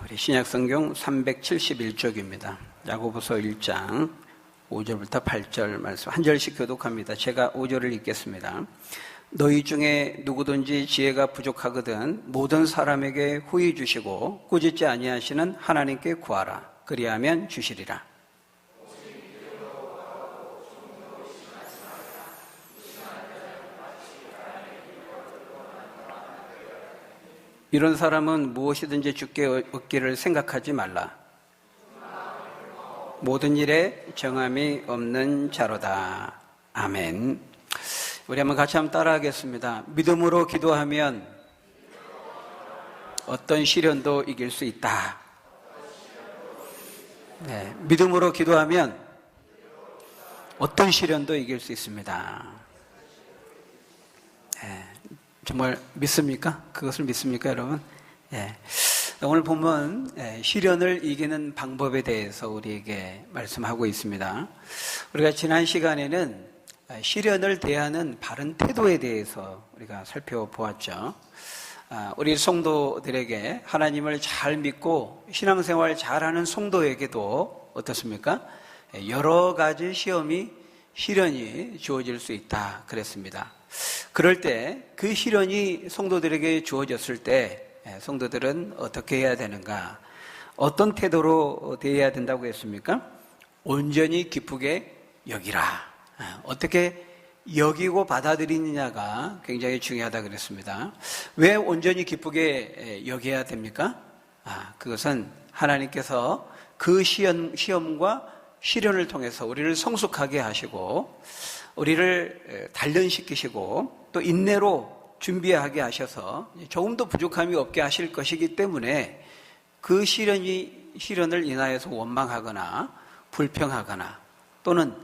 우리 신약성경 371쪽입니다. 야고보서 1장 5절부터 8절 말씀 한 절씩 교독합니다. 제가 5절을 읽겠습니다. 너희 중에 누구든지 지혜가 부족하거든 모든 사람에게 후히 주시고 꾸짖지 아니하시는 하나님께 구하라. 그리하면 주시리라. 이런 사람은 무엇이든지 주께 얻기를 생각하지 말라. 모든 일에 정함이 없는 자로다. 아멘. 우리 한번 같이 따라하겠습니다. 믿음으로 기도하면 어떤 시련도 이길 수 있다. 네, 믿음으로 기도하면 어떤 시련도 이길 수 있습니다. 네, 정말 믿습니까? 그것을 믿습니까, 여러분? 네. 오늘 보면 시련을 이기는 방법에 대해서 우리에게 말씀하고 있습니다. 우리가 지난 시간에는 시련을 대하는 바른 태도에 대해서 우리가 살펴보았죠. 우리 성도들에게 하나님을 잘 믿고 신앙생활 잘하는 성도에게도 어떻습니까? 여러 가지 시련이 주어질 수 있다 그랬습니다. 그럴 때 그 시련이 성도들에게 주어졌을 때 성도들은 어떻게 해야 되는가? 어떤 태도로 대해야 된다고 했습니까? 온전히 기쁘게 여기라. 어떻게 여기고 받아들이느냐가 굉장히 중요하다 그랬습니다. 왜 온전히 기쁘게 여겨야 됩니까? 그것은 하나님께서 그 시험과 시련을 통해서 우리를 성숙하게 하시고 우리를 단련시키시고 또 인내로 준비하게 하셔서 조금도 부족함이 없게 하실 것이기 때문에 그 시련을 인하여서 원망하거나 불평하거나 또는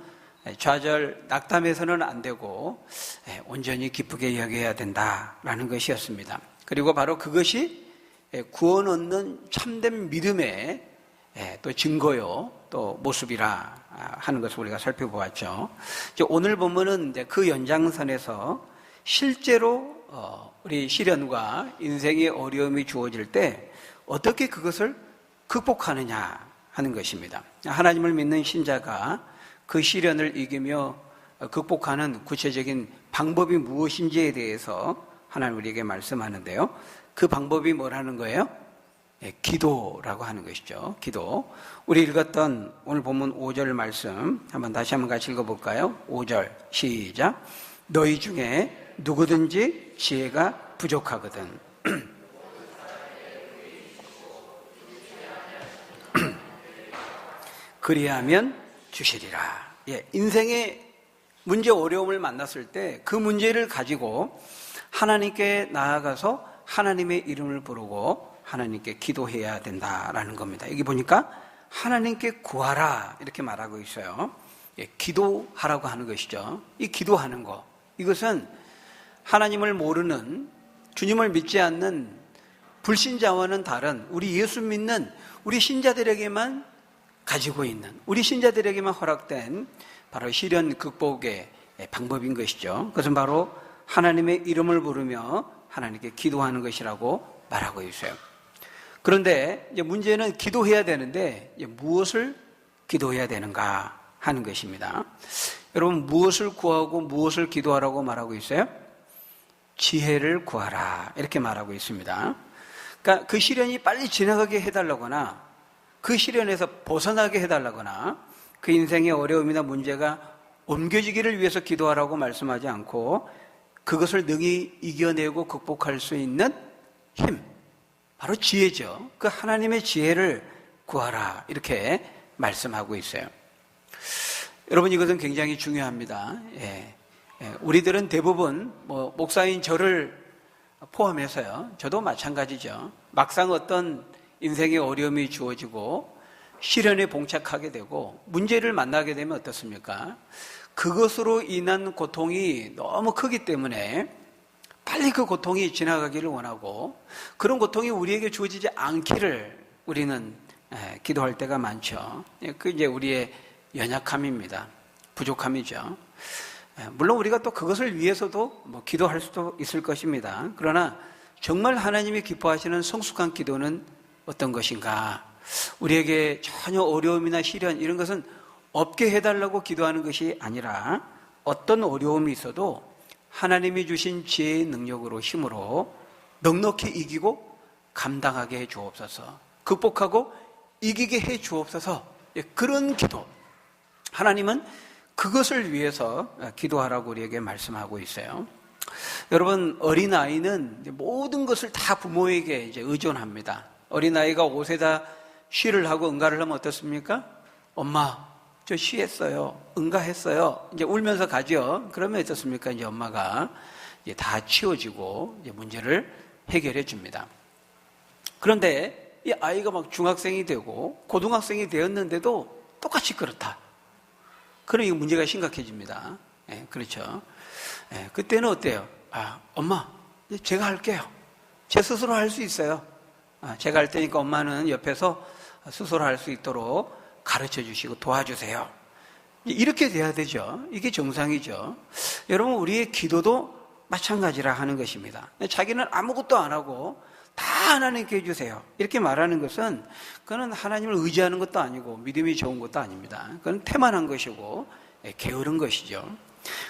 좌절, 낙담해서는 안 되고 온전히 기쁘게 여겨야 된다라는 것이었습니다. 그리고 바로 그것이 구원 얻는 참된 믿음의 또 증거요, 또 모습이라 하는 것을 우리가 살펴보았죠. 오늘 보면은 그 연장선에서 실제로 우리 시련과 인생의 어려움이 주어질 때 어떻게 그것을 극복하느냐 하는 것입니다. 하나님을 믿는 신자가 그 시련을 이기며 극복하는 구체적인 방법이 무엇인지에 대해서 하나님 우리에게 말씀하는데요. 그 방법이 뭐라는 거예요? 기도라고 하는 것이죠. 기도. 우리 읽었던 오늘 본문 5절 말씀 다시 한번 같이 읽어볼까요? 5절 시작. 너희 중에 누구든지 지혜가 부족하거든 그리하면 주시리라. 인생의 문제 어려움을 만났을 때 그 문제를 가지고 하나님께 나아가서 하나님의 이름을 부르고 하나님께 기도해야 된다라는 겁니다. 여기 보니까 하나님께 구하라 이렇게 말하고 있어요. 기도하라고 하는 것이죠. 이 기도하는 거, 이것은 하나님을 모르는, 주님을 믿지 않는 불신자와는 다른 우리 예수 믿는 우리 신자들에게만 가지고 있는, 우리 신자들에게만 허락된 바로 시련 극복의 방법인 것이죠. 그것은 바로 하나님의 이름을 부르며 하나님께 기도하는 것이라고 말하고 있어요. 그런데 이제 문제는 기도해야 되는데 무엇을 기도해야 되는가 하는 것입니다. 여러분, 무엇을 구하고 무엇을 기도하라고 말하고 있어요? 지혜를 구하라 이렇게 말하고 있습니다. 그러니까 그 시련이 빨리 지나가게 해달라거나 그 시련에서 벗어나게 해달라거나 그 인생의 어려움이나 문제가 옮겨지기를 위해서 기도하라고 말씀하지 않고 그것을 능히 이겨내고 극복할 수 있는 힘, 바로 지혜죠. 그 하나님의 지혜를 구하라 이렇게 말씀하고 있어요. 여러분, 이것은 굉장히 중요합니다. 우리들은 대부분 목사인 저를 포함해서요, 저도 마찬가지죠. 막상 어떤 인생의 어려움이 주어지고 시련에 봉착하게 되고 문제를 만나게 되면 어떻습니까? 그것으로 인한 고통이 너무 크기 때문에 빨리 그 고통이 지나가기를 원하고 그런 고통이 우리에게 주어지지 않기를 우리는 기도할 때가 많죠. 그 이제 우리의 연약함입니다. 부족함이죠. 물론 우리가 또 그것을 위해서도 기도할 수도 있을 것입니다. 그러나 정말 하나님이 기뻐하시는 성숙한 기도는 어떤 것인가? 우리에게 전혀 어려움이나 시련 이런 것은 없게 해달라고 기도하는 것이 아니라 어떤 어려움이 있어도 하나님이 주신 지혜의 능력으로 힘으로 넉넉히 이기고 감당하게 해 주옵소서. 극복하고 이기게 해 주옵소서. 그런 기도. 하나님은 그것을 위해서 기도하라고 우리에게 말씀하고 있어요. 여러분, 어린아이는 모든 것을 다 부모에게 이제 의존합니다. 어린아이가 옷에다 쉬를 하고 응가를 하면 어떻습니까? 엄마, 저 쉬했어요. 응가했어요. 이제 울면서 가죠. 그러면 어떻습니까? 이제 엄마가 이제 다 치워지고 이제 문제를 해결해 줍니다. 그런데 이 아이가 막 중학생이 되고 고등학생이 되었는데도 똑같이 그렇다. 그럼 이 문제가 심각해집니다. 그렇죠. 그때는 어때요? 엄마, 제가 할게요. 제 스스로 할 수 있어요. 제가 할 테니까 엄마는 옆에서 스스로 할 수 있도록 가르쳐 주시고 도와주세요. 이렇게 돼야 되죠. 이게 정상이죠. 여러분, 우리의 기도도 마찬가지라 하는 것입니다. 자기는 아무것도 안 하고 다 하나님께 해주세요. 이렇게 말하는 것은 그건 하나님을 의지하는 것도 아니고 믿음이 좋은 것도 아닙니다. 그건 태만한 것이고 게으른 것이죠.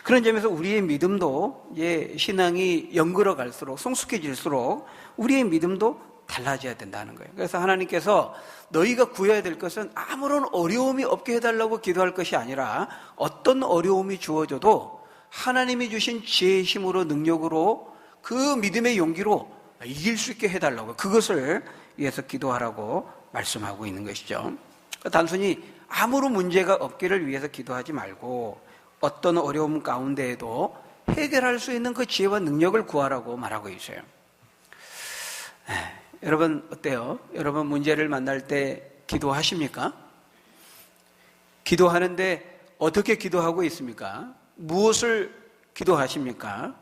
그런 점에서 우리의 믿음도 신앙이 연걸어 갈수록 성숙해질수록 우리의 믿음도 달라져야 된다는 거예요. 그래서 하나님께서 너희가 구해야 될 것은 아무런 어려움이 없게 해달라고 기도할 것이 아니라 어떤 어려움이 주어져도 하나님이 주신 지혜의 힘으로 능력으로 그 믿음의 용기로 이길 수 있게 해달라고, 그것을 위해서 기도하라고 말씀하고 있는 것이죠. 단순히 아무런 문제가 없기를 위해서 기도하지 말고 어떤 어려움 가운데에도 해결할 수 있는 그 지혜와 능력을 구하라고 말하고 있어요. 여러분 어때요? 여러분 문제를 만날 때 기도하십니까? 기도하는데 어떻게 기도하고 있습니까? 무엇을 기도하십니까?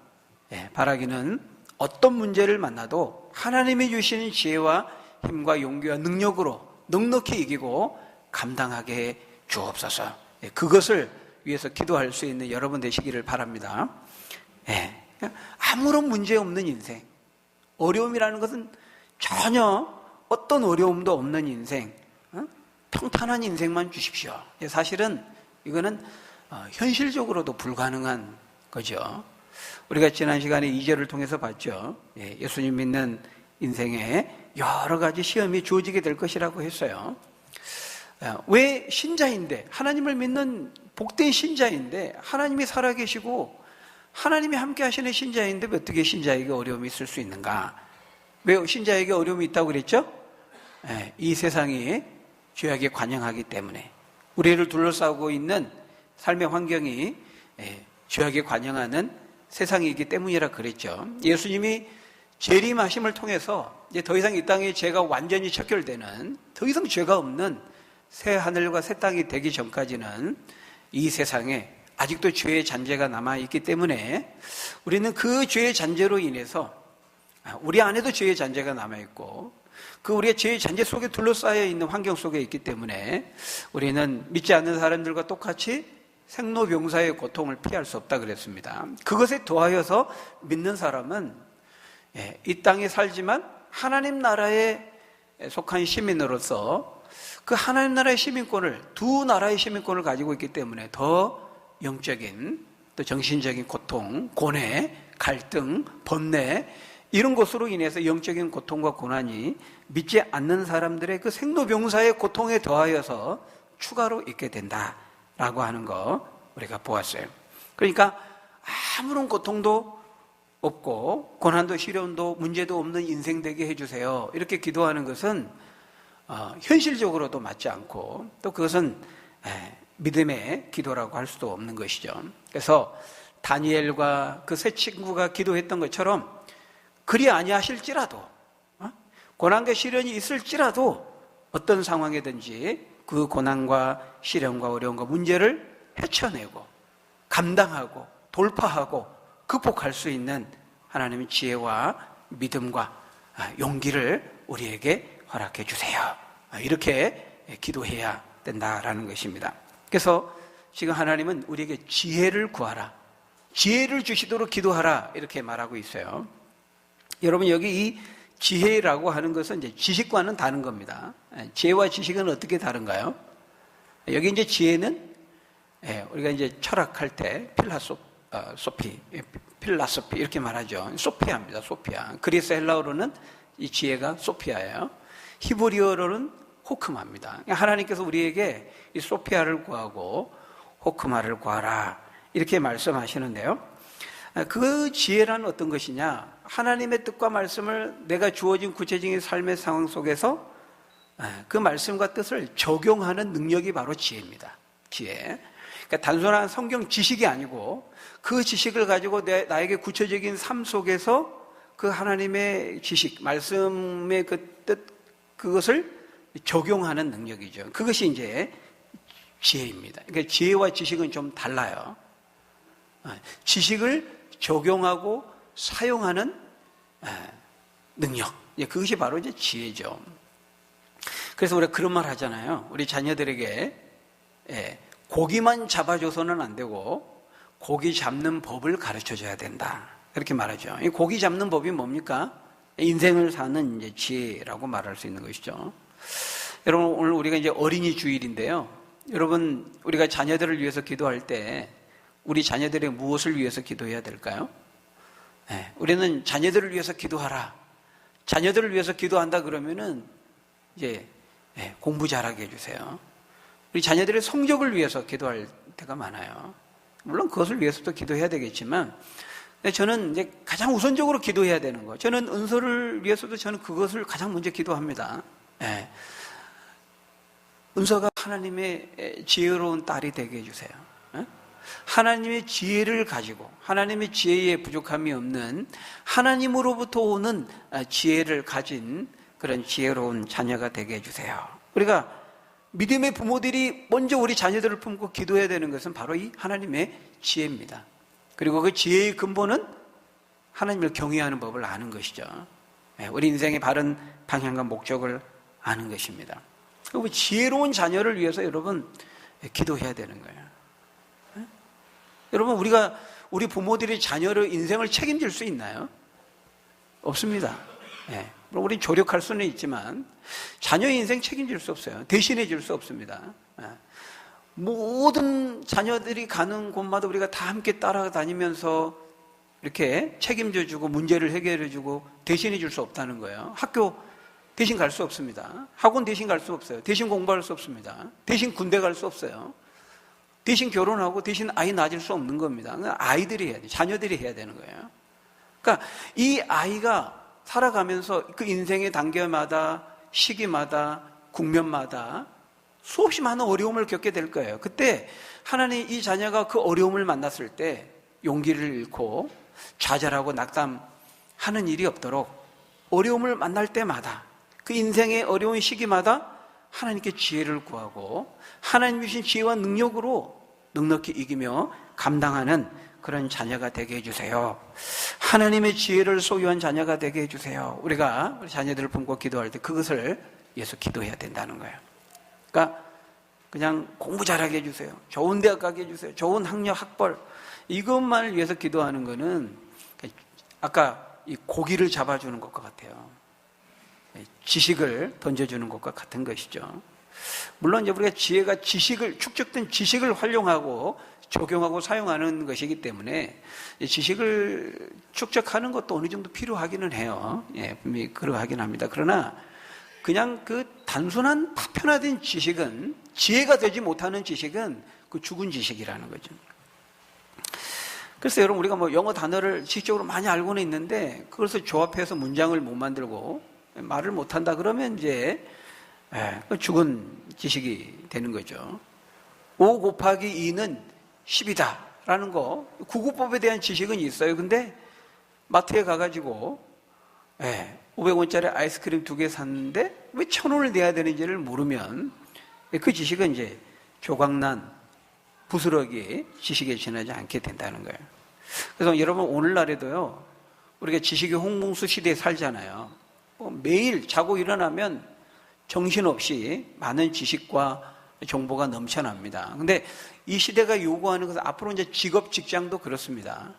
바라기는 어떤 문제를 만나도 하나님이 주시는 지혜와 힘과 용기와 능력으로 넉넉히 이기고 감당하게 해 주옵소서. 그것을 위해서 기도할 수 있는 여러분 되시기를 바랍니다. 아무런 문제 없는 인생, 어려움이라는 것은 전혀 어떤 어려움도 없는 인생, 평탄한 인생만 주십시오. 사실은 이거는 현실적으로도 불가능한 거죠. 우리가 지난 시간에 2절을 통해서 봤죠. 예수님 믿는 인생에 여러 가지 시험이 주어지게 될 것이라고 했어요. 왜 신자인데, 하나님을 믿는 복된 신자인데, 하나님이 살아계시고 하나님이 함께 하시는 신자인데 어떻게 신자에게 어려움이 있을 수 있는가? 왜 신자에게 어려움이 있다고 그랬죠? 이 세상이 죄악에 관영하기 때문에, 우리를 둘러싸고 있는 삶의 환경이 죄악에 관영하는 세상이기 때문이라 그랬죠. 예수님이 재림하심을 통해서 이제 더 이상 이 땅에 죄가 완전히 척결되는, 더 이상 죄가 없는 새 하늘과 새 땅이 되기 전까지는 이 세상에 아직도 죄의 잔재가 남아있기 때문에 우리는 그 죄의 잔재로 인해서, 우리 안에도 죄의 잔재가 남아있고 그 우리의 죄의 잔재 속에 둘러싸여 있는 환경 속에 있기 때문에 우리는 믿지 않는 사람들과 똑같이 생로병사의 고통을 피할 수 없다 그랬습니다. 그것에 더하여서 믿는 사람은 이 땅에 살지만 하나님 나라에 속한 시민으로서 그 하나님 나라의 시민권을, 두 나라의 시민권을 가지고 있기 때문에 더 영적인 또 정신적인 고통, 고뇌, 갈등, 번뇌 이런 것으로 인해서 영적인 고통과 고난이 믿지 않는 사람들의 그 생로병사의 고통에 더하여서 추가로 있게 된다라고 하는 거 우리가 보았어요. 그러니까 아무런 고통도 없고 고난도 시련도 문제도 없는 인생 되게 해주세요. 이렇게 기도하는 것은 현실적으로도 맞지 않고 또 그것은 믿음의 기도라고 할 수도 없는 것이죠. 그래서 다니엘과 그 세 친구가 기도했던 것처럼 그리 아니하실지라도, 고난과 시련이 있을지라도 어떤 상황이든지 그 고난과 시련과 어려움과 문제를 헤쳐내고 감당하고 돌파하고 극복할 수 있는 하나님의 지혜와 믿음과 용기를 우리에게 허락해 주세요. 이렇게 기도해야 된다라는 것입니다. 그래서 지금 하나님은 우리에게 지혜를 구하라, 지혜를 주시도록 기도하라 이렇게 말하고 있어요. 여러분, 여기 이 지혜라고 하는 것은 이제 지식과는 다른 겁니다. 지혜와 지식은 어떻게 다른가요? 여기 이제 지혜는 우리가 이제 철학할 때 필라소피 이렇게 말하죠. 소피아입니다. 소피아. 그리스 헬라어로는 이 지혜가 소피아예요. 히브리어로는 호크마입니다. 하나님께서 우리에게 이 소피아를 구하고 호크마를 구하라 이렇게 말씀하시는데요. 그 지혜란 어떤 것이냐? 하나님의 뜻과 말씀을 내가 주어진 구체적인 삶의 상황 속에서 그 말씀과 뜻을 적용하는 능력이 바로 지혜입니다. 지혜. 그러니까 단순한 성경 지식이 아니고 그 지식을 가지고 나에게 구체적인 삶 속에서 그 하나님의 지식, 말씀의 그 뜻, 그것을 적용하는 능력이죠. 그것이 이제 지혜입니다. 그러니까 지혜와 지식은 좀 달라요. 지식을 적용하고 사용하는 능력. 그것이 바로 이제 지혜죠. 그래서 우리가 그런 말 하잖아요. 우리 자녀들에게 고기만 잡아줘서는 안 되고 고기 잡는 법을 가르쳐 줘야 된다. 그렇게 말하죠. 이 고기 잡는 법이 뭡니까? 인생을 사는 이제 지혜라고 말할 수 있는 것이죠. 여러분, 오늘 우리가 이제 어린이 주일인데요. 여러분, 우리가 자녀들을 위해서 기도할 때 우리 자녀들의 무엇을 위해서 기도해야 될까요? 우리는 자녀들을 위해서 기도하라. 자녀들을 위해서 기도한다 그러면은 이제 공부 잘하게 해주세요. 우리 자녀들의 성적을 위해서 기도할 때가 많아요. 물론 그것을 위해서도 기도해야 되겠지만, 저는 이제 가장 우선적으로 기도해야 되는 거. 저는 은서를 위해서도 저는 그것을 가장 먼저 기도합니다. 은서가 하나님의 지혜로운 딸이 되게 해주세요. 하나님의 지혜를 가지고 하나님의 지혜에 부족함이 없는 하나님으로부터 오는 지혜를 가진 그런 지혜로운 자녀가 되게 해주세요. 우리가 믿음의 부모들이 먼저 우리 자녀들을 품고 기도해야 되는 것은 바로 이 하나님의 지혜입니다. 그리고 그 지혜의 근본은 하나님을 경외하는 법을 아는 것이죠. 우리 인생의 바른 방향과 목적을 아는 것입니다. 그리고 지혜로운 자녀를 위해서 여러분 기도해야 되는 거예요. 여러분, 우리 부모들이 자녀를 인생을 책임질 수 있나요? 없습니다. 물론 우리는 조력할 수는 있지만 자녀의 인생 책임질 수 없어요. 대신해 줄 수 없습니다. 모든 자녀들이 가는 곳마다 우리가 다 함께 따라다니면서 이렇게 책임져 주고 문제를 해결해 주고 대신해 줄 수 없다는 거예요. 학교 대신 갈 수 없습니다. 학원 대신 갈 수 없어요. 대신 공부할 수 없습니다. 대신 군대 갈 수 없어요. 대신 결혼하고 대신 아이 낳을 수 없는 겁니다. 아이들이 해야 돼요. 자녀들이 해야 되는 거예요. 그러니까 이 아이가 살아가면서 그 인생의 단계마다 시기마다 국면마다 수없이 많은 어려움을 겪게 될 거예요. 그때 하나님 이 자녀가 그 어려움을 만났을 때 용기를 잃고 좌절하고 낙담하는 일이 없도록 어려움을 만날 때마다 그 인생의 어려운 시기마다 하나님께 지혜를 구하고 하나님 주신 지혜와 능력으로 넉넉히 이기며 감당하는 그런 자녀가 되게 해주세요. 하나님의 지혜를 소유한 자녀가 되게 해주세요. 우리가 우리 자녀들을 품고 기도할 때 그것을 위해서 기도해야 된다는 거예요. 그러니까 그냥 공부 잘하게 해주세요. 좋은 대학 가게 해주세요. 좋은 학력, 학벌 이것만을 위해서 기도하는 거는 아까 이 고기를 잡아주는 것과 같아요. 지식을 던져주는 것과 같은 것이죠. 물론 이제 우리가 지혜가 축적된 지식을 활용하고 적용하고 사용하는 것이기 때문에 지식을 축적하는 것도 어느 정도 필요하기는 해요. 분명히 그러하긴 합니다. 그러나 그냥 그 단순한 파편화된 지식은, 지혜가 되지 못하는 지식은 그 죽은 지식이라는 거죠. 그래서 여러분, 우리가 뭐 영어 단어를 지식적으로 많이 알고는 있는데 그것을 조합해서 문장을 못 만들고 말을 못 한다 그러면 이제 죽은 지식이 되는 거죠. 5 곱하기 2는 10이다 라는 거, 구구법에 대한 지식은 있어요. 근데 마트에 가가지고 500원짜리 아이스크림 2개 샀는데 왜 1,000원을 내야 되는지를 모르면 그 지식은 이제 조각난 부스러기 지식에 지나지 않게 된다는 거예요. 그래서 여러분, 오늘날에도요, 우리가 지식의 홍봉수 시대에 살잖아요. 매일 자고 일어나면 정신없이 많은 지식과 정보가 넘쳐납니다. 근데 이 시대가 요구하는 것은 앞으로 이제 직업, 직장도 그렇습니다.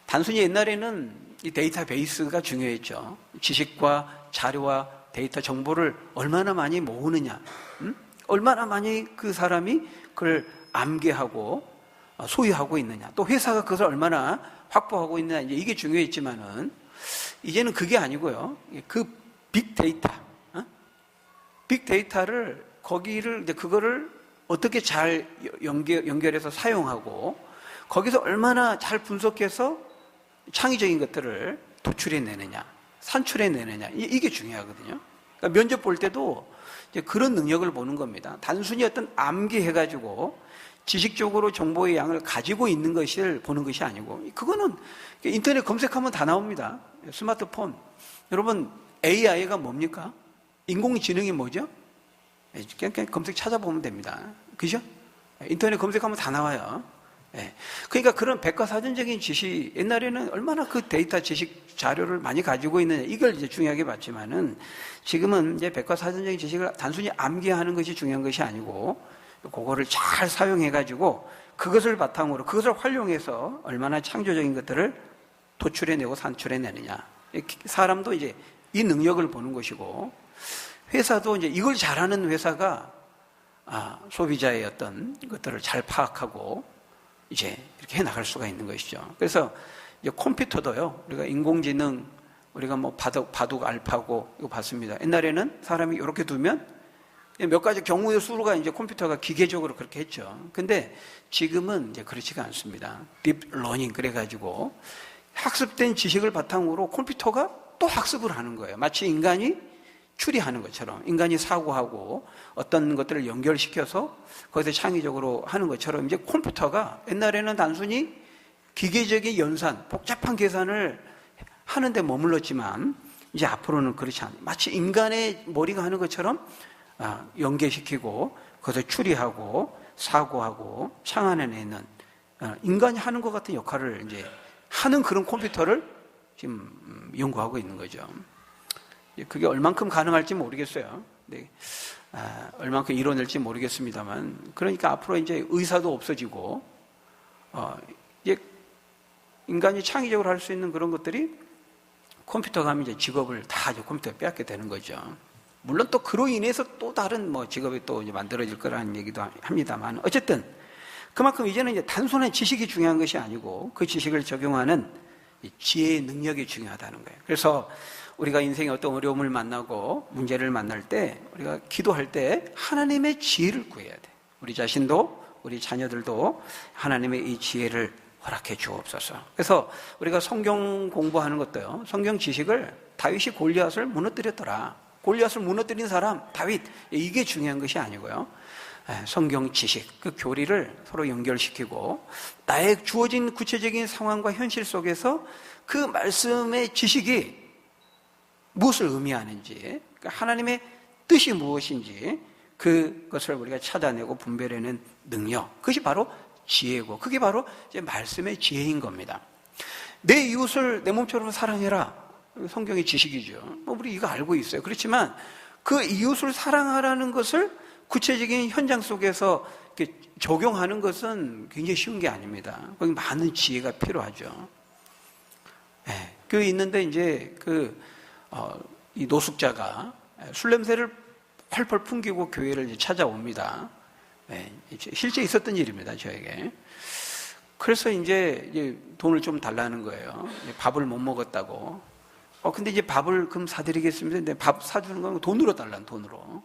단순히 옛날에는 이 데이터베이스가 중요했죠. 지식과 자료와 데이터 정보를 얼마나 많이 모으느냐, 얼마나 많이 그 사람이 그걸 암기하고 소유하고 있느냐, 또 회사가 그것을 얼마나 확보하고 있느냐, 이게 중요했지만은 이제는 그게 아니고요. 그 빅데이터를 거기를 이제 그거를 어떻게 잘 연결해서 사용하고 거기서 얼마나 잘 분석해서 창의적인 것들을 도출해내느냐, 산출해내느냐, 이게 중요하거든요. 그러니까 면접 볼 때도 이제 그런 능력을 보는 겁니다. 단순히 어떤 암기해가지고 지식적으로 정보의 양을 가지고 있는 것을 보는 것이 아니고, 그거는 인터넷 검색하면 다 나옵니다. 스마트폰. 여러분, AI가 뭡니까? 인공지능이 뭐죠? 그냥 검색 찾아보면 됩니다. 그죠? 인터넷 검색하면 다 나와요. 그러니까 그런 백과사전적인 지식, 옛날에는 얼마나 그 데이터 지식 자료를 많이 가지고 있느냐, 이걸 이제 중요하게 봤지만은 지금은 이제 백과사전적인 지식을 단순히 암기하는 것이 중요한 것이 아니고, 그거를 잘 사용해가지고 그것을 바탕으로 그것을 활용해서 얼마나 창조적인 것들을 도출해내고 산출해내느냐. 사람도 이제 이 능력을 보는 것이고, 회사도 이제 이걸 잘하는 회사가 소비자의 어떤 것들을 잘 파악하고 이제 이렇게 해나갈 수가 있는 것이죠. 그래서 이제 컴퓨터도요, 우리가 인공지능, 우리가 뭐 바둑 알파고 이거 봤습니다. 옛날에는 사람이 이렇게 두면 몇 가지 경우의 수가 이제 컴퓨터가 기계적으로 그렇게 했죠. 근데 지금은 이제 그렇지가 않습니다. 딥러닝 그래가지고 학습된 지식을 바탕으로 컴퓨터가 또 학습을 하는 거예요. 마치 인간이 추리하는 것처럼, 인간이 사고하고 어떤 것들을 연결시켜서 거기서 창의적으로 하는 것처럼, 이제 컴퓨터가 옛날에는 단순히 기계적인 연산, 복잡한 계산을 하는데 머물렀지만 이제 앞으로는 그렇지 않아요. 마치 인간의 머리가 하는 것처럼 연계시키고 그것을 추리하고 사고하고 창안해내는 인간이 하는 것 같은 역할을 이제 하는 그런 컴퓨터를 지금 연구하고 있는 거죠. 그게 얼만큼 가능할지 모르겠어요. 네. 얼만큼 이뤄낼지 모르겠습니다만, 그러니까 앞으로 이제 의사도 없어지고, 이제 인간이 창의적으로 할 수 있는 그런 것들이 컴퓨터가 하면 이제 직업을 다 이제 컴퓨터에 빼앗게 되는 거죠. 물론 또 그로 인해서 또 다른 뭐 직업이 또 이제 만들어질 거라는 얘기도 합니다만, 어쨌든 그만큼 이제는 이제 단순한 지식이 중요한 것이 아니고 그 지식을 적용하는 지혜의 능력이 중요하다는 거예요. 그래서 우리가 인생의 어떤 어려움을 만나고 문제를 만날 때 우리가 기도할 때 하나님의 지혜를 구해야 돼. 우리 자신도 우리 자녀들도 하나님의 이 지혜를 허락해 주옵소서. 그래서 우리가 성경 공부하는 것도요, 성경 지식을 다윗이 골리앗을 무너뜨렸더라. 골리앗을 무너뜨린 사람 다윗, 이게 중요한 것이 아니고요, 성경 지식, 그 교리를 서로 연결시키고 나의 주어진 구체적인 상황과 현실 속에서 그 말씀의 지식이 무엇을 의미하는지, 하나님의 뜻이 무엇인지 그것을 우리가 찾아내고 분별해내는 능력, 그것이 바로 지혜고, 그게 바로 이제 말씀의 지혜인 겁니다. 내 이웃을 내 몸처럼 사랑해라, 성경의 지식이죠. 뭐 우리 이거 알고 있어요. 그렇지만 그 이웃을 사랑하라는 것을 구체적인 현장 속에서 이렇게 적용하는 것은 굉장히 쉬운 게 아닙니다. 거기 많은 지혜가 필요하죠. 그 있는데 이제 이 노숙자가 술 냄새를 펄펄 풍기고 교회를 이제 찾아옵니다. 실제 있었던 일입니다, 저에게. 그래서 이제 돈을 좀 달라는 거예요. 밥을 못 먹었다고. 근데 이제 밥을 그럼 사드리겠습니다. 근데 밥 사주는 건 돈으로 달라는, 돈으로.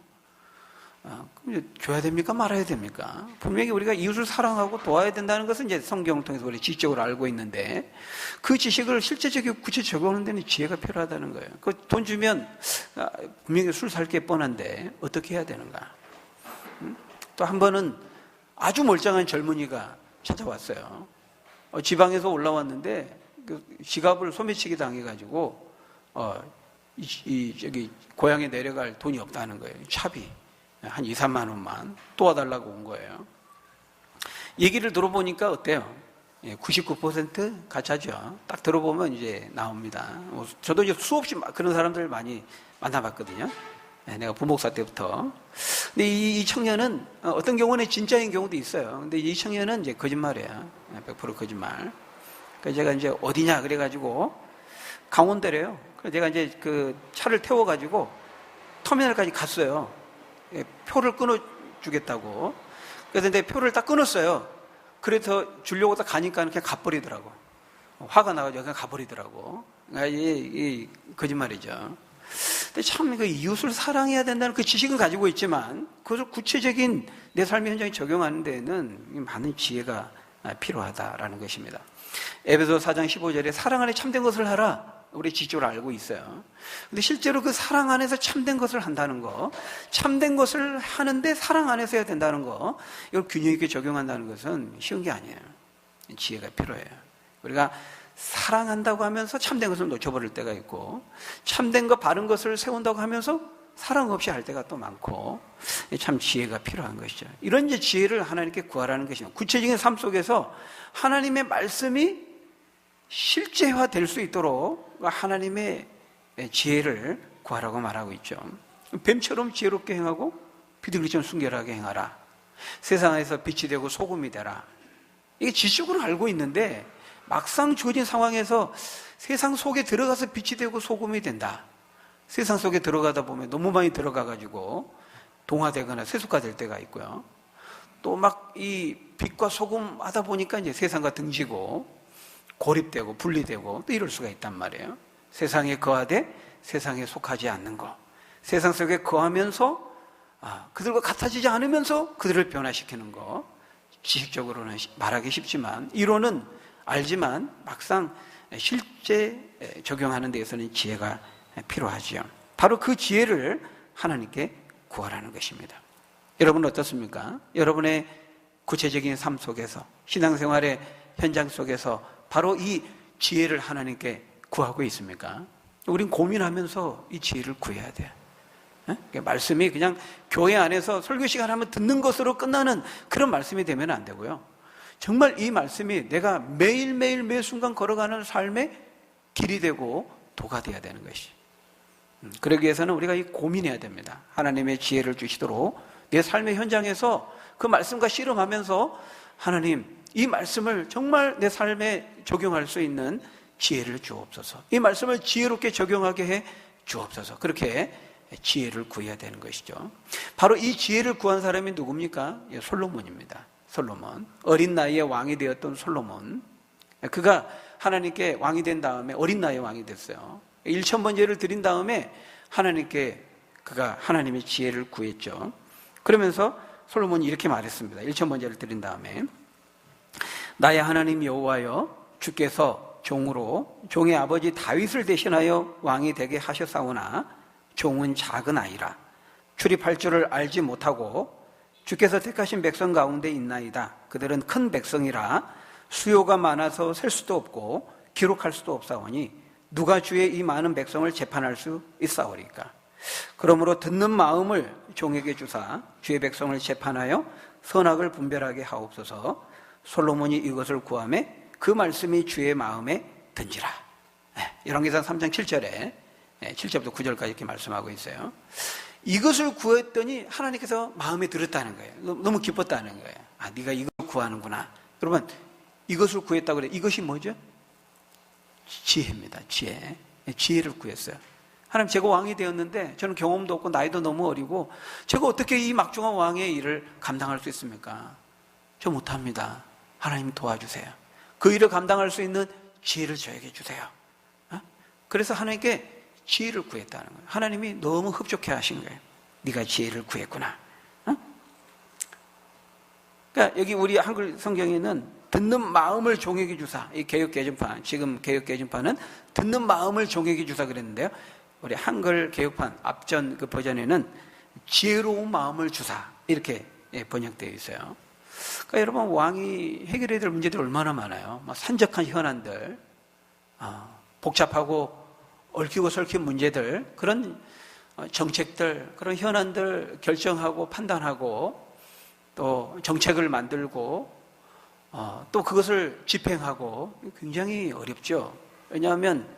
그럼 줘야 됩니까? 말아야 됩니까? 분명히 우리가 이웃을 사랑하고 도와야 된다는 것은 이제 성경을 통해서 우리 지식적으로 알고 있는데, 그 지식을 실제적으로 구체적으로 적용하는 데는 지혜가 필요하다는 거예요. 그 돈 주면 분명히 술 살 게 뻔한데 어떻게 해야 되는가? 또 한 번은 아주 멀쩡한 젊은이가 찾아왔어요. 지방에서 올라왔는데 그 지갑을 소매치기 당해가지고 저기 고향에 내려갈 돈이 없다는 거예요. 차비 한 2, 3만 원만 도와달라고 온 거예요. 얘기를 들어보니까 어때요? 99% 가짜죠. 딱 들어보면 이제 나옵니다. 저도 이제 수없이 그런 사람들 많이 만나봤거든요. 내가 부목사 때부터. 근데 이 청년은 어떤 경우는 진짜인 경우도 있어요. 근데 이 청년은 이제 거짓말이에요. 100% 거짓말. 그래서 제가 이제 어디냐 그래가지고 강원도래요. 그래서 제가 이제 그 차를 태워가지고 터미널까지 갔어요. 표를 끊어주겠다고. 그래서 내 표를 딱 끊었어요. 그래서 주려고 딱 가니까 그냥 가버리더라고. 화가 나가지고 그냥 가버리더라고. 이 거짓말이죠. 근데 참 그 이웃을 사랑해야 된다는 그 지식은 가지고 있지만 그것을 구체적인 내 삶의 현장에 적용하는 데에는 많은 지혜가 필요하다라는 것입니다. 에베소 4장 15절에 사랑 안에 참된 것을 하라. 우리 지적으로 알고 있어요. 근데 실제로 그 사랑 안에서 참된 것을 한다는 거, 참된 것을 하는데 사랑 안에서 해야 된다는 거, 이걸 균형 있게 적용한다는 것은 쉬운 게 아니에요. 지혜가 필요해요. 우리가 사랑한다고 하면서 참된 것을 놓쳐버릴 때가 있고, 참된 것, 바른 것을 세운다고 하면서 사랑 없이 할 때가 또 많고, 참 지혜가 필요한 것이죠. 이런 이제 지혜를 하나님께 구하라는 것입니다. 구체적인 삶 속에서 하나님의 말씀이 실제화 될 수 있도록 하나님의 지혜를 구하라고 말하고 있죠. 뱀처럼 지혜롭게 행하고 비둘기처럼 순결하게 행하라. 세상에서 빛이 되고 소금이 되라. 이게 지식으로 알고 있는데 막상 주어진 상황에서 세상 속에 들어가서 빛이 되고 소금이 된다. 세상 속에 들어가다 보면 너무 많이 들어가가지고 동화되거나 세속화될 때가 있고요. 또 막 이 빛과 소금 하다 보니까 이제 세상과 등지고 고립되고 분리되고 또 이럴 수가 있단 말이에요. 세상에 거하되 세상에 속하지 않는 거. 세상 속에 거하면서 그들과 같아지지 않으면서 그들을 변화시키는 거. 지식적으로는 말하기 쉽지만 이론은 알지만 막상 실제 적용하는 데에서는 지혜가 필요하지요. 바로 그 지혜를 하나님께 구하라는 것입니다. 여러분은 어떻습니까? 여러분의 구체적인 삶 속에서 신앙생활의 현장 속에서 바로 이 지혜를 하나님께 구하고 있습니까? 우린 고민하면서 이 지혜를 구해야 돼요. 말씀이 그냥 교회 안에서 설교 시간 하면 듣는 것으로 끝나는 그런 말씀이 되면 안 되고요. 정말 이 말씀이 내가 매일매일 매 순간 걸어가는 삶의 길이 되고 도가 되어야 되는 것이. 그러기 위해서는 우리가 이 고민해야 됩니다. 하나님의 지혜를 주시도록 내 삶의 현장에서 그 말씀과 씨름하면서 하나님 이 말씀을 정말 내 삶에 적용할 수 있는 지혜를 주옵소서. 이 말씀을 지혜롭게 적용하게 해 주옵소서. 그렇게 지혜를 구해야 되는 것이죠. 바로 이 지혜를 구한 사람이 누굽니까? 솔로몬입니다. 솔로몬. 어린 나이에 왕이 되었던 솔로몬. 그가 하나님께 왕이 된 다음에 어린 나이에 왕이 됐어요. 1000번제를 드린 다음에 하나님께 그가 하나님의 지혜를 구했죠. 그러면서 솔로몬이 이렇게 말했습니다. 1000번제를 드린 다음에 나의 하나님 여호와여 주께서 종으로 종의 아버지 다윗을 대신하여 왕이 되게 하셨사오나 종은 작은 아이라 출입할 줄을 알지 못하고 주께서 택하신 백성 가운데 있나이다. 그들은 큰 백성이라 수요가 많아서 셀 수도 없고 기록할 수도 없사오니 누가 주의 이 많은 백성을 재판할 수 있사오리까. 그러므로 듣는 마음을 종에게 주사 주의 백성을 재판하여 선악을 분별하게 하옵소서. 솔로몬이 이것을 구하매 그 말씀이 주의 마음에 든지라. 열왕기상 3장 7절에 7절부터 9절까지 이렇게 말씀하고 있어요. 이것을 구했더니 하나님께서 마음에 들었다는 거예요. 너무 기뻤다는 거예요. 네가 이걸 구하는구나. 여러분 이것을 구했다고 그래. 이것이 뭐죠? 지혜입니다. 지혜. 지혜를 구했어요. 하나님 제가 왕이 되었는데 저는 경험도 없고 나이도 너무 어리고 제가 어떻게 이 막중한 왕의 일을 감당할 수 있습니까? 저 못합니다. 하나님 도와주세요. 그 일을 감당할 수 있는 지혜를 저에게 주세요. 그래서 하나님께 지혜를 구했다는 거예요. 하나님이 너무 흡족해 하신 거예요. 네가 지혜를 구했구나. 그러니까 여기 우리 한글 성경에는 듣는 마음을 종에게 주사. 이 개역개정판, 지금 개역개정판은 듣는 마음을 종에게 주사 그랬는데요. 우리 한글 개역판 앞전 그 버전에는 지혜로운 마음을 주사 이렇게 번역되어 있어요. 그러니까 여러분 왕이 해결해야 될 문제들이 얼마나 많아요. 산적한 현안들, 복잡하고 얽히고 설킨 문제들, 그런 정책들, 그런 현안들 결정하고 판단하고 또 정책을 만들고 또 그것을 집행하고 굉장히 어렵죠. 왜냐하면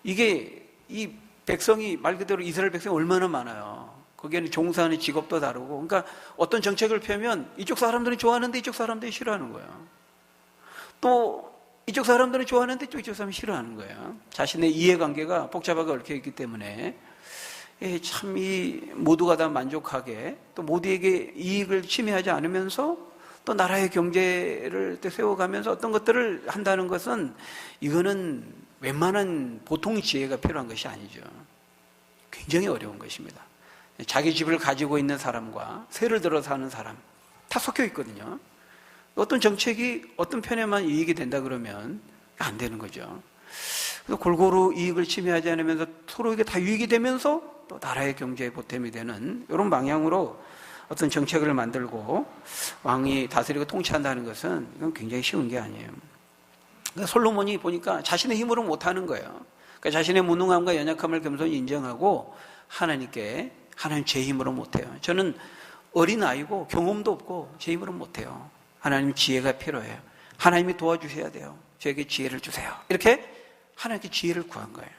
이게 이 백성이 말 그대로 이스라엘 백성이 얼마나 많아요. 거기에는 종사하는 직업도 다르고, 그러니까 어떤 정책을 펴면 이쪽 사람들이 좋아하는데 이쪽 사람들이 싫어하는 거예요. 또 이쪽 사람들은 좋아하는데 또 이쪽 사람은 싫어하는 거예요. 자신의 이해관계가 복잡하게 얽혀 있기 때문에 참 이 모두가 다 만족하게 또 모두에게 이익을 침해하지 않으면서 또 나라의 경제를 세워가면서 어떤 것들을 한다는 것은 이거는 웬만한 보통 지혜가 필요한 것이 아니죠. 굉장히 어려운 것입니다. 자기 집을 가지고 있는 사람과 세를 들어 사는 사람 다 섞여 있거든요. 어떤 정책이 어떤 편에만 이익이 된다 그러면 안 되는 거죠. 그래서 골고루 이익을 침해하지 않으면서 서로에게 다 유익이 되면서 또 나라의 경제에 보탬이 되는 이런 방향으로 어떤 정책을 만들고 왕이 다스리고 통치한다는 것은 이건 굉장히 쉬운 게 아니에요. 그러니까 솔로몬이 보니까 자신의 힘으로 못하는 거예요. 그러니까 자신의 무능함과 연약함을 겸손히 인정하고 하나님께 하나님 제 힘으로 못해요. 저는 어린아이고 경험도 없고 제 힘으로 못해요. 하나님 지혜가 필요해요. 하나님이 도와주셔야 돼요. 저에게 지혜를 주세요. 이렇게 하나님께 지혜를 구한 거예요.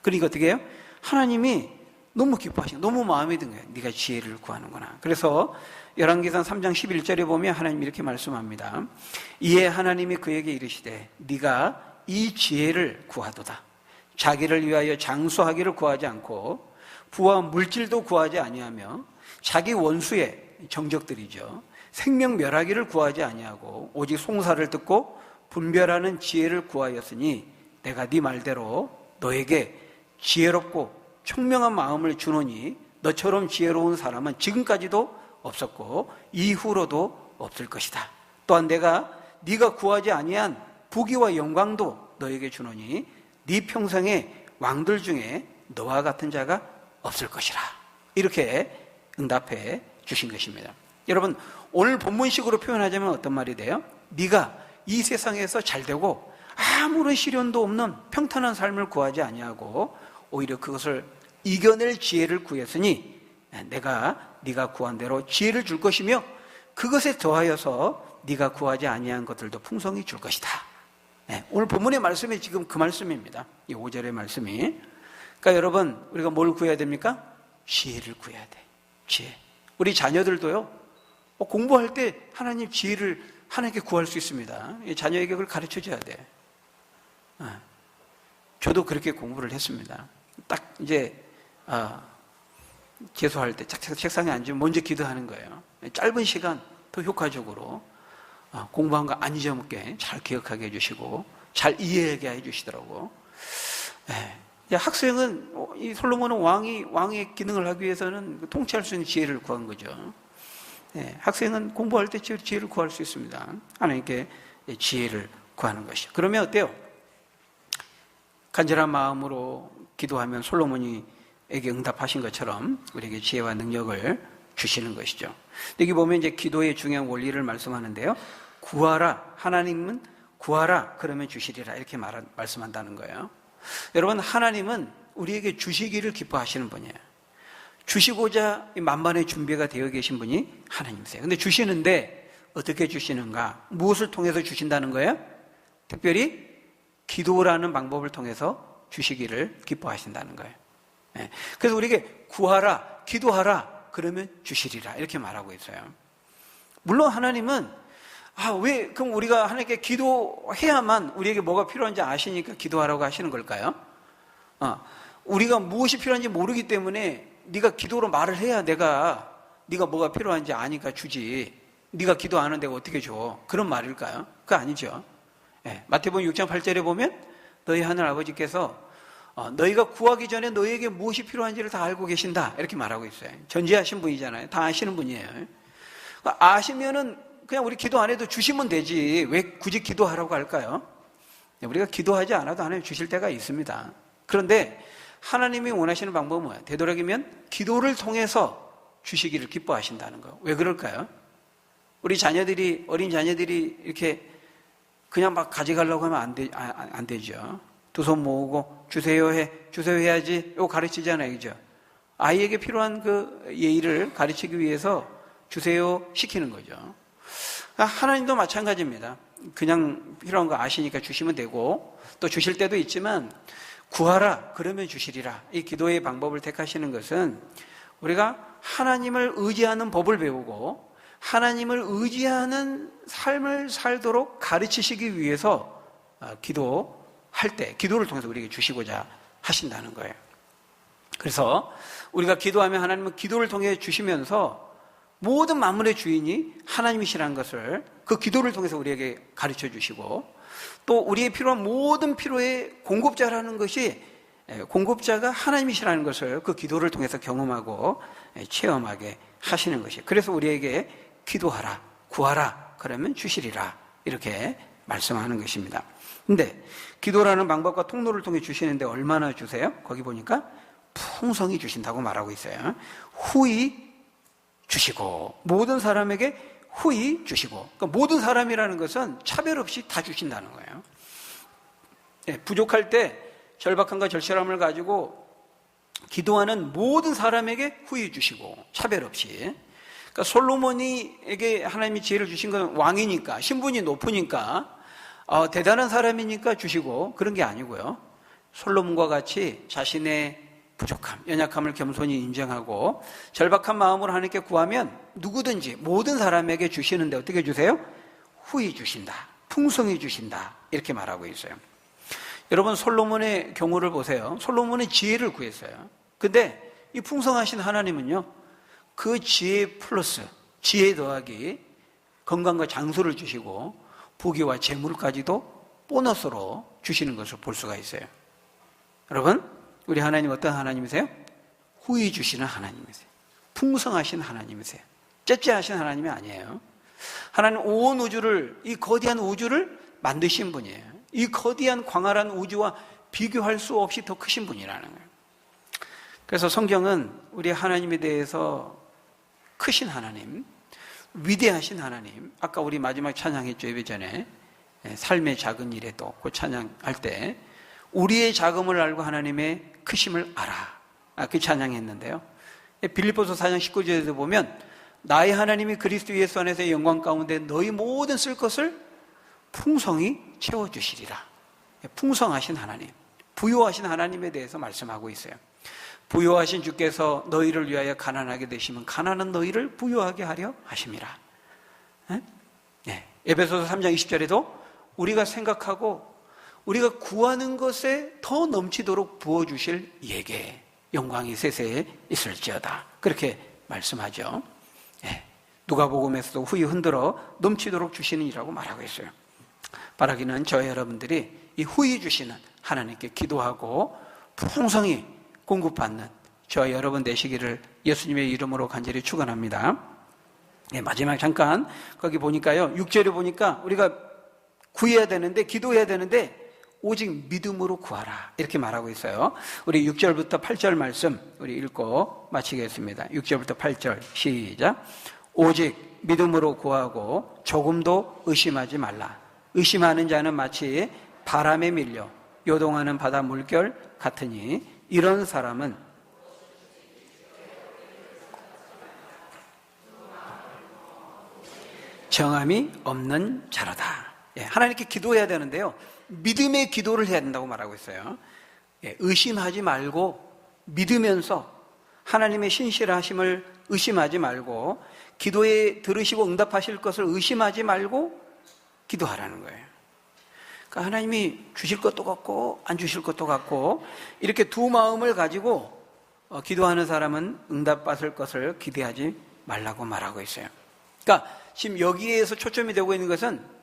그러니까 어떻게 해요? 하나님이 너무 기뻐하시고 너무 마음에 든 거예요. 네가 지혜를 구하는구나. 그래서 열왕기상 3장 11절에 보면 하나님이 이렇게 말씀합니다. 이에 하나님이 그에게 이르시되 네가 이 지혜를 구하도다. 자기를 위하여 장수하기를 구하지 않고 부와 물질도 구하지 아니하며 자기 원수의 정적들이죠. 생명 멸하기를 구하지 아니하고 오직 송사를 듣고 분별하는 지혜를 구하였으니 내가 네 말대로 너에게 지혜롭고 총명한 마음을 주노니 너처럼 지혜로운 사람은 지금까지도 없었고 이후로도 없을 것이다. 또한 내가 네가 구하지 아니한 부귀와 영광도 너에게 주노니 네 평생에 왕들 중에 너와 같은 자가 없을 것이라. 이렇게 응답해 주신 것입니다. 여러분, 오늘 본문식으로 표현하자면 어떤 말이 돼요? 네가 이 세상에서 잘되고 아무런 시련도 없는 평탄한 삶을 구하지 아니하고 오히려 그것을 이겨낼 지혜를 구했으니 내가 네가 구한 대로 지혜를 줄 것이며 그것에 더하여서 네가 구하지 아니한 것들도 풍성히 줄 것이다. 오늘 본문의 말씀이 지금 그 말씀입니다. 이 5절의 말씀이. 그러니까 여러분, 우리가 뭘 구해야 됩니까? 지혜를 구해야 돼. 지혜. 우리 자녀들도요, 공부할 때 하나님 지혜를 하나님께 구할 수 있습니다. 자녀에게 그걸 가르쳐 줘야 돼. 저도 그렇게 공부를 했습니다. 딱 이제 재수할 때 책상에 앉으면 먼저 기도하는 거예요. 짧은 시간 더 효과적으로 공부한 거 안 잊어먹게 잘 기억하게 해주시고 잘 이해하게 해주시더라고. 학생은 이 솔로몬은 왕의 기능을 하기 위해서는 통치할 수 있는 지혜를 구한 거죠. 학생은 공부할 때 지혜를 구할 수 있습니다. 하나님께 지혜를 구하는 것이죠. 그러면 어때요? 간절한 마음으로 기도하면 솔로몬에게 응답하신 것처럼 우리에게 지혜와 능력을 주시는 것이죠. 여기 보면 이제 기도의 중요한 원리를 말씀하는데요. 구하라. 하나님은 구하라. 그러면 주시리라. 이렇게 말씀한다는 거예요. 여러분, 하나님은 우리에게 주시기를 기뻐하시는 분이에요. 주시고자 만반의 준비가 되어 계신 분이 하나님이세요. 근데 주시는데 어떻게 주시는가? 무엇을 통해서 주신다는 거예요? 특별히 기도라는 방법을 통해서 주시기를 기뻐하신다는 거예요. 그래서 우리에게 구하라, 기도하라, 그러면 주시리라. 이렇게 말하고 있어요. 물론 하나님은 왜 그럼 우리가 하나님께 기도해야만 우리에게 뭐가 필요한지 아시니까 기도하라고 하시는 걸까요? 우리가 무엇이 필요한지 모르기 때문에 네가 기도로 말을 해야 네가 뭐가 필요한지 아니까 주지. 네가 기도 안 하는 데가 어떻게 줘? 그런 말일까요? 그거 아니죠. 마태복음 6장 8절에 보면 너희 하늘 아버지께서 너희가 구하기 전에 너희에게 무엇이 필요한지를 다 알고 계신다. 이렇게 말하고 있어요. 전지하신 분이잖아요. 다 아시는 분이에요. 아시면은 그냥 우리 기도 안 해도 주시면 되지. 왜 굳이 기도하라고 할까요? 우리가 기도하지 않아도 하나님 주실 때가 있습니다. 그런데 하나님이 원하시는 방법은 뭐예요? 되도록이면 기도를 통해서 주시기를 기뻐하신다는 거. 왜 그럴까요? 우리 어린 자녀들이 이렇게 그냥 막 가져가려고 하면 안 되죠. 두 손 모으고 주세요 해야지. 이거 가르치잖아요. 그죠? 아이에게 필요한 그 예의를 가르치기 위해서 주세요 시키는 거죠. 하나님도 마찬가지입니다. 그냥 필요한 거 아시니까 주시면 되고 또 주실 때도 있지만 구하라 그러면 주시리라. 이 기도의 방법을 택하시는 것은 우리가 하나님을 의지하는 법을 배우고 하나님을 의지하는 삶을 살도록 가르치시기 위해서 기도할 때 기도를 통해서 우리에게 주시고자 하신다는 거예요. 그래서 우리가 기도하면 하나님은 기도를 통해 주시면서 모든 만물의 주인이 하나님이시라는 것을 그 기도를 통해서 우리에게 가르쳐 주시고, 또 우리의 필요한 모든 필요의 공급자라는 것이 공급자가 하나님이시라는 것을 그 기도를 통해서 경험하고 체험하게 하시는 것이에요. 그래서 우리에게 기도하라, 구하라, 그러면 주시리라, 이렇게 말씀하는 것입니다. 근데 기도라는 방법과 통로를 통해 주시는데 얼마나 주세요? 거기 보니까 풍성히 주신다고 말하고 있어요. 후히 주시고, 모든 사람에게 후히 주시고, 그러니까 모든 사람이라는 것은 차별 없이 다 주신다는 거예요. 부족할 때 절박함과 절실함을 가지고 기도하는 모든 사람에게 후히 주시고, 차별 없이. 그러니까 솔로몬이에게 하나님이 지혜를 주신 건 왕이니까, 신분이 높으니까, 대단한 사람이니까 주시고, 그런 게 아니고요. 솔로몬과 같이 자신의 부족함, 연약함을 겸손히 인정하고 절박한 마음으로 하나님께 구하면 누구든지 모든 사람에게 주시는데 어떻게 주세요? 후히 주신다, 풍성히 주신다, 이렇게 말하고 있어요. 여러분, 솔로몬의 경우를 보세요. 솔로몬은 지혜를 구했어요. 근데 이 풍성하신 하나님은요, 그 지혜 플러스 지혜 더하기 건강과 장수를 주시고 부귀와 재물까지도 보너스로 주시는 것을 볼 수가 있어요. 여러분, 우리 하나님 어떤 하나님이세요? 후히 주시는 하나님이세요. 풍성하신 하나님이세요. 째째하신 하나님이 아니에요. 하나님 온 우주를, 이 거대한 우주를 만드신 분이에요. 이 거대한 광활한 우주와 비교할 수 없이 더 크신 분이라는 거예요. 그래서 성경은 우리 하나님에 대해서 크신 하나님, 위대하신 하나님, 아까 우리 마지막 찬양했죠, 예배 전에. 삶의 작은 일에도 그 찬양할 때 우리의 작음을 알고 하나님의 크심을 알아, 그 찬양했는데요. 빌립보서 4장 19절에도 보면 나의 하나님이 그리스도 예수 안에서의 영광 가운데 너희 모든 쓸 것을 풍성히 채워주시리라. 풍성하신 하나님, 부요하신 하나님에 대해서 말씀하고 있어요. 부요하신 주께서 너희를 위하여 가난하게 되시면 가난한 너희를 부요하게 하려 하심이라. 에베소서 3장 20절에도 우리가 생각하고 우리가 구하는 것에 더 넘치도록 부어주실 예게 영광이 세세에 있을지어다, 그렇게 말씀하죠. 누가복음에서도 후히 흔들어 넘치도록 주시는이라고 말하고 있어요. 바라기는 저희 여러분들이 이 후히 주시는 하나님께 기도하고 풍성히 공급받는 저희 여러분 되시기를 예수님의 이름으로 간절히 축원합니다. 마지막 잠깐 거기 보니까요, 6절에 보니까 우리가 구해야 되는데, 기도해야 되는데 오직 믿음으로 구하라, 이렇게 말하고 있어요. 우리 6절부터 8절 말씀 우리 읽고 마치겠습니다. 6절부터 8절 시작. 오직 믿음으로 구하고 조금도 의심하지 말라. 의심하는 자는 마치 바람에 밀려 요동하는 바다 물결 같으니 이런 사람은 정함이 없는 자로다. 하나님께 기도해야 되는데요, 믿음의 기도를 해야 된다고 말하고 있어요. 의심하지 말고 믿으면서 하나님의 신실하심을 의심하지 말고, 기도에 들으시고 응답하실 것을 의심하지 말고 기도하라는 거예요. 그러니까 하나님이 주실 것도 같고 안 주실 것도 같고, 이렇게 두 마음을 가지고 기도하는 사람은 응답받을 것을 기대하지 말라고 말하고 있어요. 그러니까 지금 여기에서 초점이 되고 있는 것은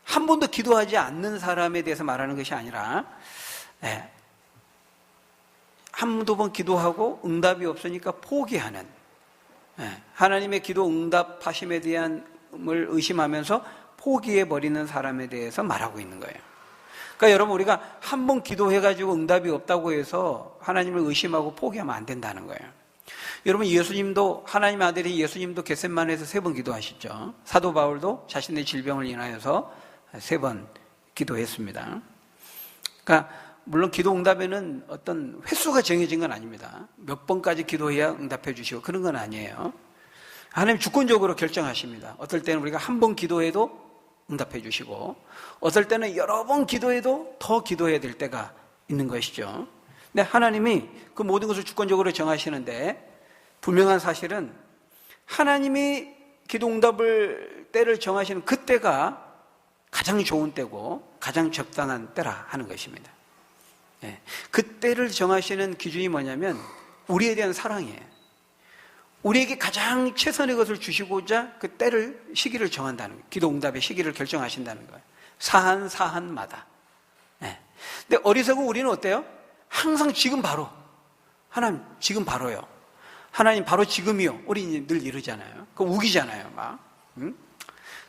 한 번도 기도하지 않는 사람에 대해서 말하는 것이 아니라, 한두 번 기도하고 응답이 없으니까 포기하는, 하나님의 기도 응답하심에 대한을 의심하면서 포기해버리는 사람에 대해서 말하고 있는 거예요. 그러니까 여러분, 우리가 한 번 기도해가지고 응답이 없다고 해서 하나님을 의심하고 포기하면 안 된다는 거예요. 여러분, 예수님도, 하나님의 아들이 예수님도 겟셋마네에서 3번 기도하셨죠. 사도 바울도 자신의 질병을 인하여서 3번 기도했습니다. 그러니까 물론 기도 응답에는 어떤 횟수가 정해진 건 아닙니다. 몇 번까지 기도해야 응답해 주시고 그런 건 아니에요. 하나님 주권적으로 결정하십니다. 어떨 때는 우리가 한 번 기도해도 응답해 주시고, 어떨 때는 여러 번 기도해도 더 기도해야 될 때가 있는 것이죠. 근데 하나님이 그 모든 것을 주권적으로 정하시는데, 분명한 사실은 하나님이 기도 응답을 때를 정하시는 그때가 가장 좋은 때고 가장 적당한 때라 하는 것입니다. 예. 그 때를 정하시는 기준이 뭐냐면 우리에 대한 사랑이에요. 우리에게 가장 최선의 것을 주시고자 그 때를, 시기를 정한다는 거예요. 기도 응답의 시기를 결정하신다는 거예요. 사한마다. 예. 근데 어리석은 우리는 어때요? 항상 지금 바로. 하나님, 지금 바로요. 하나님, 바로 지금이요. 우리 늘 이러잖아요. 그거 우기잖아요, 막.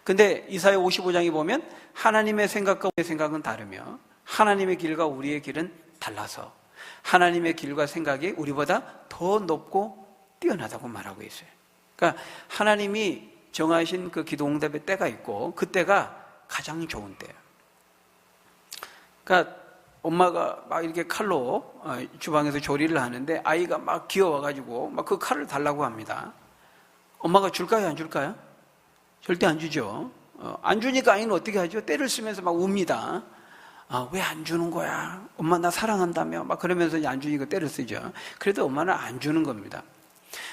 근데 이사야 55장에 보면 하나님의 생각과 우리의 생각은 다르며 하나님의 길과 우리의 길은 달라서 하나님의 길과 생각이 우리보다 더 높고 뛰어나다고 말하고 있어요. 그러니까 하나님이 정하신 그 기도 응답의 때가 있고 그 때가 가장 좋은 때예요. 그러니까 엄마가 막 이렇게 칼로 주방에서 조리를 하는데 아이가 막 귀여워가지고 막 그 칼을 달라고 합니다. 엄마가 줄까요, 안 줄까요? 절대 안 주죠. 안 주니까 아이는 어떻게 하죠? 때를 쓰면서 막 웁니다. 왜 안 주는 거야? 엄마 나 사랑한다며 막 그러면서 안 주니까 때를 쓰죠. 그래도 엄마는 안 주는 겁니다.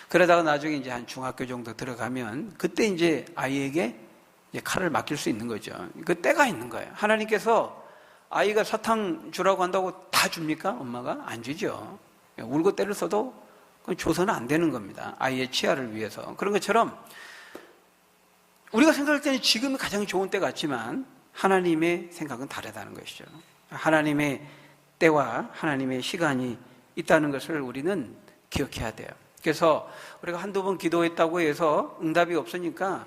그러다가 나중에 이제 한 중학교 정도 들어가면 그때 이제 아이에게 이제 칼을 맡길 수 있는 거죠. 그 때가 있는 거예요. 하나님께서 아이가 사탕 주라고 한다고 다 줍니까? 엄마가? 안 주죠. 울고 때를 써도 그건 줘서는 안 되는 겁니다. 아이의 치아를 위해서. 그런 것처럼 우리가 생각할 때는 지금이 가장 좋은 때 같지만 하나님의 생각은 다르다는 것이죠. 하나님의 때와 하나님의 시간이 있다는 것을 우리는 기억해야 돼요. 그래서 우리가 한두 번 기도했다고 해서 응답이 없으니까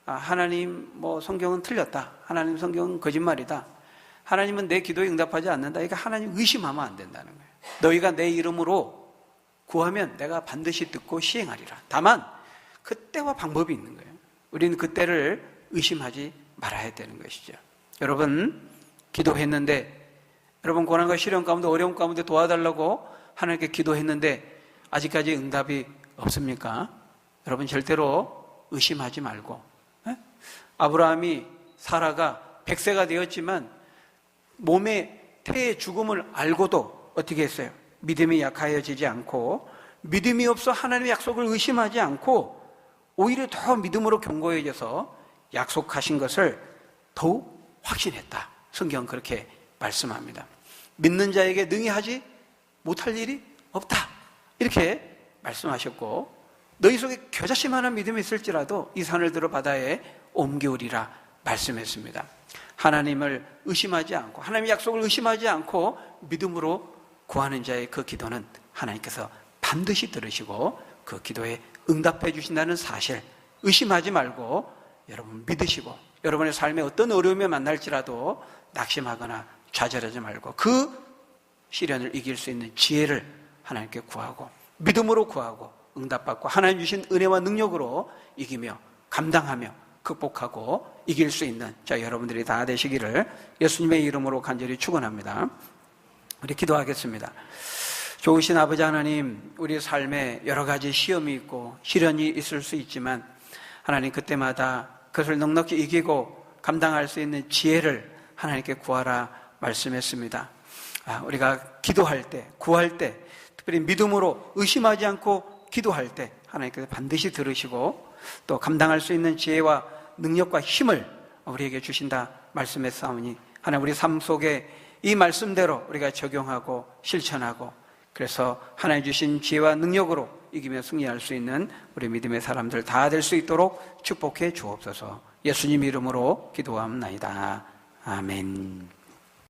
하나님 성경은 틀렸다. 하나님 성경은 거짓말이다. 하나님은 내 기도에 응답하지 않는다. 그러니까 하나님 의심하면 안 된다는 거예요. 너희가 내 이름으로 구하면 내가 반드시 듣고 시행하리라. 다만 그 때와 방법이 있는 거예요. 우리는 그 때를 의심하지 말아야 되는 것이죠. 여러분 기도했는데 여러분 고난과 시련 가운데 어려움 가운데 도와달라고 하나님께 기도했는데 아직까지 응답이 없습니까? 여러분 절대로 의심하지 말고 아브라함이 사라가 100세가 되었지만 몸의 태의 죽음을 알고도 어떻게 했어요? 믿음이 약하여지지 않고 믿음이 없어 하나님의 약속을 의심하지 않고 오히려 더 믿음으로 견고해져서 약속하신 것을 더욱 확신했다. 성경은 그렇게 말씀합니다. 믿는 자에게 능히 하지 못할 일이 없다. 이렇게 말씀하셨고 너희 속에 겨자씨만한 믿음이 있을지라도 이 산을 들어 바다에 옮기우리라 말씀했습니다. 하나님을 의심하지 않고 하나님의 약속을 의심하지 않고 믿음으로 구하는 자의 그 기도는 하나님께서 반드시 들으시고 그 기도에 응답해 주신다는 사실 의심하지 말고 여러분 믿으시고 여러분의 삶에 어떤 어려움이 만날지라도 낙심하거나 좌절하지 말고 그 시련을 이길 수 있는 지혜를 하나님께 구하고 믿음으로 구하고 응답받고 하나님 주신 은혜와 능력으로 이기며 감당하며 극복하고 이길 수 있는 여러분들이 다 되시기를 예수님의 이름으로 간절히 축원합니다. 우리 기도하겠습니다. 좋으신 아버지 하나님, 우리 삶에 여러 가지 시험이 있고 시련이 있을 수 있지만 하나님 그때마다 그것을 넉넉히 이기고 감당할 수 있는 지혜를 하나님께 구하라 말씀했습니다. 우리가 기도할 때, 구할 때, 특별히 믿음으로 의심하지 않고 기도할 때 하나님께서 반드시 들으시고 또 감당할 수 있는 지혜와 능력과 힘을 우리에게 주신다 말씀했사오니 하나님 우리 삶 속에 이 말씀대로 우리가 적용하고 실천하고 그래서 하나님 주신 지혜와 능력으로 이기며 승리할 수 있는 우리 믿음의 사람들 다 될 수 있도록 축복해 주옵소서. 예수님 이름으로 기도하옵나이다. 아멘.